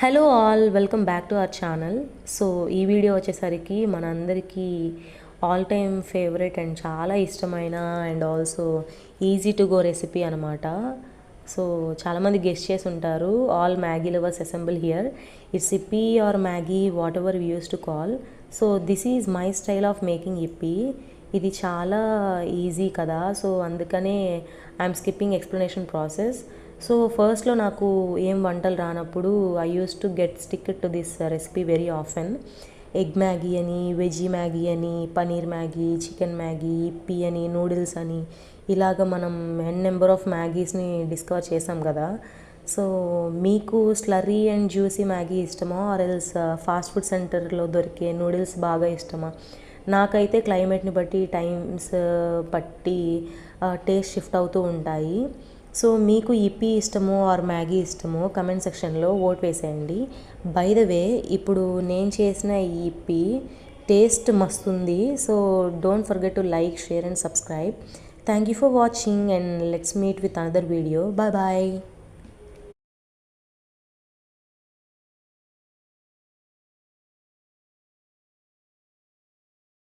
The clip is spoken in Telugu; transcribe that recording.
Hello all, welcome back to our channel. So ఈ వీడియో వచ్చేసరికి మనందరికీ ఆల్ టైమ్ ఫేవరెట్ అండ్ చాలా ఇష్టమైన and also easy to go recipe అనమాట. సో చాలామంది గెస్ట్ చేసి ఉంటారు. All Maggi lovers assemble here. It's Yippee or Maggi, whatever we use to call. So this is my style of making Yippee. ఇది చాలా ఈజీ కదా, సో అందుకనే I'm skipping explanation process. So ఫస్ట్లో నాకు ఏం వంటలు రానప్పుడు I use to get stick to this recipe very often. Egg Maggi అని, వెజీ మ్యాగీ అని, paneer Maggi, chicken Maggi, Yippee అని, నూడిల్స్ అని, ఇలాగ మనం నెంబర్ ఆఫ్ మ్యాగీస్ని డిస్కవర్ చేసాం కదా. సో మీకు స్లర్రీ అండ్ జ్యూసీ మ్యాగీ ఇష్టమా, ఆర్ ఎల్స్ ఫాస్ట్ ఫుడ్ సెంటర్లో దొరికే నూడిల్స్ బాగా ఇష్టమా? నాకైతే క్లైమేట్ని బట్టి, టైమ్స్ బట్టి టేస్ట్ షిఫ్ట్ అవుతూ ఉంటాయి. సో మీకు ఇప్పీ ఇష్టమో ఆర్ మ్యాగీ ఇష్టమో కమెంట్ సెక్షన్లో ఓట్ వేసేయండి. బై ద వే, ఇప్పుడు నేను చేసిన ఈ ఇప్పీ టేస్ట్ మస్తుంది. So don't forget to like, share and subscribe. Thank you for watching and let's meet with another video. Bye bye.